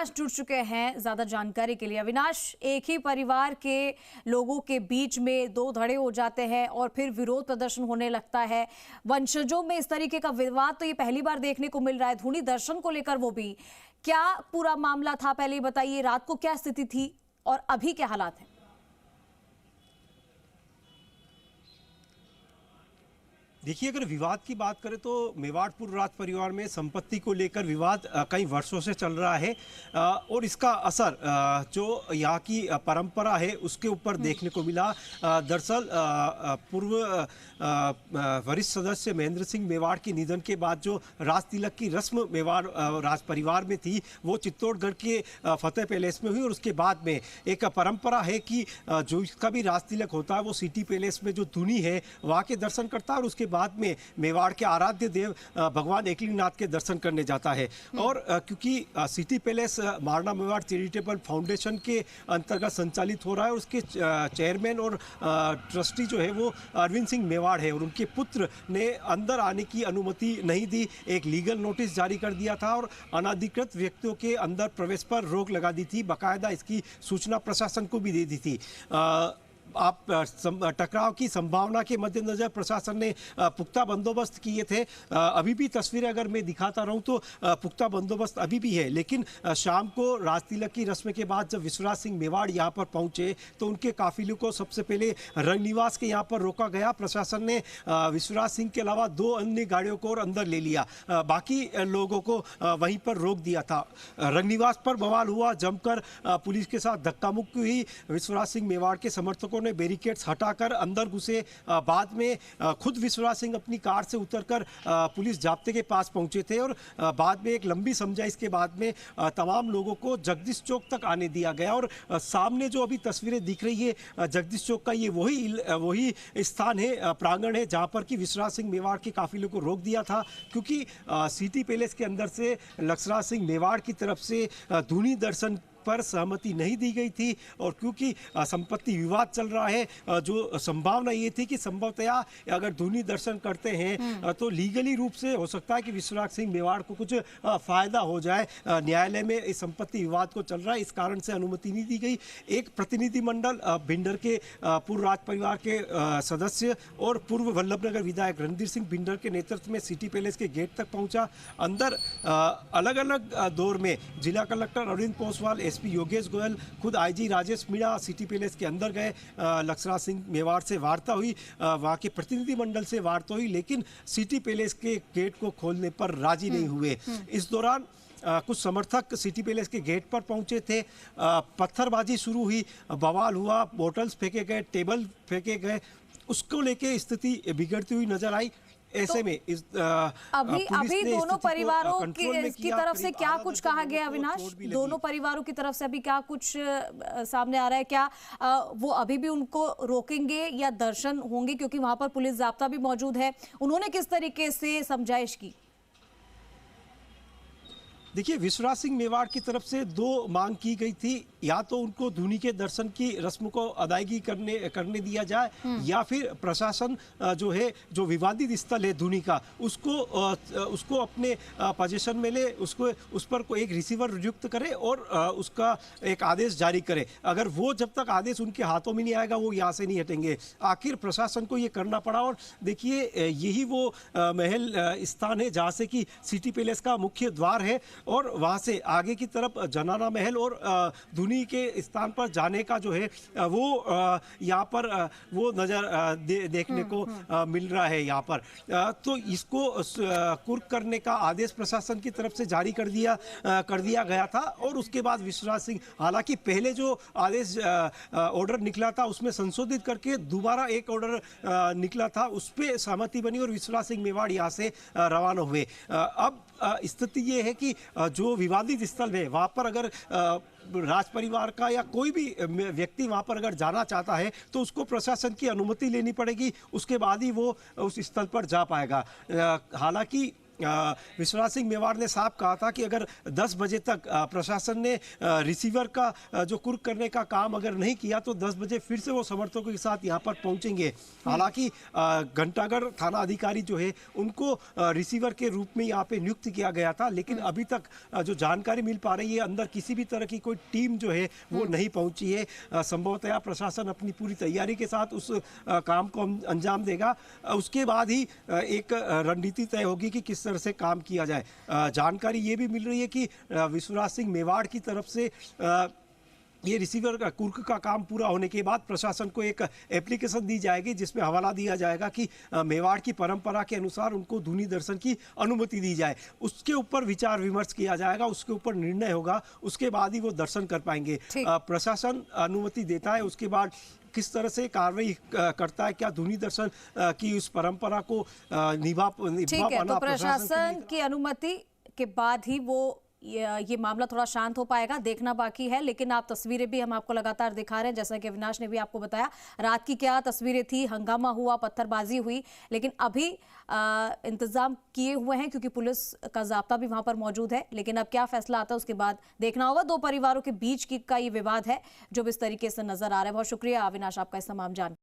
जुड़ चुके हैं ज्यादा जानकारी के लिए। अविनाश, एक ही परिवार के लोगों के बीच में दो धड़े हो जाते हैं और फिर विरोध प्रदर्शन होने लगता है। वंशजों में इस तरीके का विवाद तो ये पहली बार देखने को मिल रहा है। धूनी दर्शन को लेकर वो भी क्या पूरा मामला था, पहले ही बताइए। रात को क्या स्थिति थी और अभी क्या हालात हैं? देखिए, अगर विवाद की बात करें तो मेवाड़पुर राज परिवार में संपत्ति को लेकर विवाद कई वर्षों से चल रहा है और इसका असर जो यहाँ की परंपरा है उसके ऊपर देखने को मिला। दरअसल पूर्व वरिष्ठ सदस्य महेंद्र सिंह मेवाड़ के निधन के बाद जो राज तिलक की रस्म मेवाड़ राज परिवार में थी वो चित्तौड़गढ़ के फतेह पैलेस में हुई और उसके बाद में एक परंपरा है कि जो इसका भी राज तिलक होता है वो सिटी पैलेस में जो धूनी है वहाँ के दर्शन करता है और उसके बाद में मेवाड़ के आराध्य देव भगवान एकलिंगनाथ के दर्शन करने जाता है। और क्योंकि सिटी पैलेस मारना मेवाड़ चैरिटेबल फाउंडेशन के अंतर्गत संचालित हो रहा है और उसके चेयरमैन और ट्रस्टी जो है वो अरविंद सिंह मेवाड़ है और उनके पुत्र ने अंदर आने की अनुमति नहीं दी, एक लीगल नोटिस जारी कर दिया था और अनाधिकृत व्यक्तियों के अंदर प्रवेश पर रोक लगा दी थी। बाकायदा इसकी सूचना प्रशासन को भी दे दी थी। आप टकराव की संभावना के मद्देनजर प्रशासन ने पुख्ता बंदोबस्त किए थे। अभी भी तस्वीरें अगर मैं दिखाता रहूं तो पुख्ता बंदोबस्त अभी भी है, लेकिन शाम को राज तिलक की रस्म के बाद जब विश्वराज सिंह मेवाड़ यहां पर पहुंचे तो उनके काफिले को सबसे पहले रंगनिवास के यहां पर रोका गया। प्रशासन ने विश्वराज सिंह के अलावा 2 अन्य गाड़ियों को और अंदर ले लिया, बाकी लोगों को वहीं पर रोक दिया था। रंगनिवास पर बवाल हुआ, जमकर पुलिस के साथ धक्का मुक्की हुई। विश्वराज सिंह मेवाड़ के समर्थकों ने बैरिकेड्स हटाकर अंदर घुसे। बाद में खुद विश्वराज सिंह अपनी कार से उतरकर पुलिस जाब्ते के पास पहुंचे थे और बाद में एक लंबी समझाइश के बाद में तमाम लोगों को जगदीश चौक तक आने दिया गया। और सामने जो अभी तस्वीरें दिख रही है जगदीश चौक का, ये वही स्थान है, प्रांगण है जहां पर कि विश्वराज सिंह मेवाड़ के काफिले को रोक दिया था, क्योंकि सिटी पैलेस के अंदर से लक्षराज सिंह मेवाड़ की तरफ से धूनी दर्शन पर सहमति नहीं दी गई थी और क्योंकि संपत्ति विवाद चल रहा है, जो संभावना ये थी कि संभवतया अगर धूनी दर्शन करते हैं तो लीगली रूप से हो सकता है कि विश्वराज सिंह मेवाड़ को कुछ फायदा हो जाए। न्यायालय में इस संपत्ति विवाद को चल रहा है, इस कारण से अनुमति नहीं दी गई। एक प्रतिनिधिमंडल भिंडर के पूर्व राज परिवार के सदस्य और पूर्व वल्लभनगर विधायक रणधीर सिंह भिंडर के नेतृत्व में सिटी पैलेस के गेट तक पहुंचा। अंदर अलग अलग दौर में जिला कलेक्टर अरविंद पोसवाल, एसपी योगेश गोयल, खुद IG Rajesh Meena city palace के अंदर गए। लक्षराज सिंह मेवाड़ से वार्ता हुई, वहाँ के प्रतिनिधिमंडल से वार्ता हुई, लेकिन सिटी पैलेस के गेट को खोलने पर राजी नहीं हुए। इस दौरान कुछ समर्थक सिटी पैलेस के गेट पर पहुंचे थे, पत्थरबाजी शुरू हुई, बवाल हुआ, बोतल्स फेंके गए, टेबल फेंके गए, उसको लेके स्थिति बिगड़ती हुई नजर आई। ऐसे में अभी दोनों परिवारों की तरफ से क्या कुछ कहा गया अविनाश? दोनों परिवारों की तरफ से अभी क्या कुछ सामने आ रहा है? क्या वो अभी भी उनको रोकेंगे या दर्शन होंगे, क्योंकि वहां पर पुलिस जाब्ता भी मौजूद है? उन्होंने किस तरीके से समझाइश की? देखिए, विश्वराज सिंह मेवाड़ की तरफ से 2 मांग की गई थी, या तो उनको धूनी के दर्शन की रस्म को अदायगी करने दिया जाए या फिर प्रशासन जो है, जो विवादित स्थल है धूनी का, उसको अपने पोजीशन में ले, उस पर कोई एक रिसीवर नियुक्त करे और उसका एक आदेश जारी करे। अगर वो जब तक आदेश उनके हाथों में नहीं आएगा वो यहाँ से नहीं हटेंगे। आखिर प्रशासन को ये करना पड़ा और देखिए, यही वो महल स्थान है जहाँ से कि सिटी पैलेस का मुख्य द्वार है और वहाँ से आगे की तरफ जनाना महल और धूनी के स्थान पर जाने का जो है वो यहाँ पर वो नज़र देखने को मिल रहा है यहाँ पर। तो इसको कुर्क करने का आदेश प्रशासन की तरफ से जारी कर दिया गया था और उसके बाद विश्वराज सिंह, हालांकि पहले जो आदेश ऑर्डर निकला था उसमें संशोधित करके दोबारा एक ऑर्डर निकला था, उस पर सहमति बनी और विश्वराज सिंह मेवाड़ यहाँ से रवाना हुए। अब स्थिति ये है कि जो विवादित स्थल है वहाँ पर अगर राज परिवार का या कोई भी व्यक्ति वहाँ पर अगर जाना चाहता है तो उसको प्रशासन की अनुमति लेनी पड़ेगी, उसके बाद ही वो उस स्थल पर जा पाएगा। हालांकि विश्वनाथ सिंह मेवाड़ ने साफ कहा था कि अगर 10 बजे तक प्रशासन ने रिसीवर का जो कुर्क करने का काम अगर नहीं किया तो 10 बजे फिर से वो समर्थकों के साथ यहाँ पर पहुंचेंगे। हालांकि घंटागढ़ थाना अधिकारी जो है उनको रिसीवर के रूप में यहाँ पे नियुक्त किया गया था, लेकिन अभी तक जो जानकारी मिल पा रही है अंदर किसी भी तरह की कोई टीम जो है वो नहीं पहुंची है। संभवतः प्रशासन अपनी पूरी तैयारी के साथ उस काम को अंजाम देगा, उसके बाद ही एक रणनीति तय होगी कि किस तरह से काम किया जाए। जानकारी ये भी मिल रही है कि विश्वनाथ सिंह मेवाड़ की तरफ से ये रिसीवर का कुर्क का काम पूरा होने के बाद प्रशासन को एक एप्लीकेशन दी जाएगी जिसमें हवाला दिया जाएगा कि मेवाड़ की परंपरा के अनुसार उनको धुनी दर्शन की अनुमति दी जाए। उसके ऊपर विचार विमर्श किया जाएगा, उसके ऊपर निर्णय होगा, उसके बाद ही वो दर्शन कर पाएंगे। प्रशासन अनुमति देता है, उसके बाद किस तरह से कार्रवाई करता है, क्या धुनी दर्शन की उस परंपरा को निभा पाना तो प्रशासन की अनुमति के बाद ही वो ये मामला थोड़ा शांत हो पाएगा, देखना बाकी है। लेकिन आप तस्वीरें भी हम आपको लगातार दिखा रहे हैं, जैसा कि अविनाश ने भी आपको बताया रात की क्या तस्वीरें थी, हंगामा हुआ, पत्थरबाजी हुई, लेकिन अभी इंतजाम किए हुए हैं क्योंकि पुलिस का जाब्ता भी वहां पर मौजूद है। लेकिन अब क्या फैसला आता है उसके बाद देखना होगा। दो परिवारों के बीच का ये विवाद है जो इस तरीके से नजर आ रहा है। बहुत शुक्रिया अविनाश आपका इस तमाम जानकारी।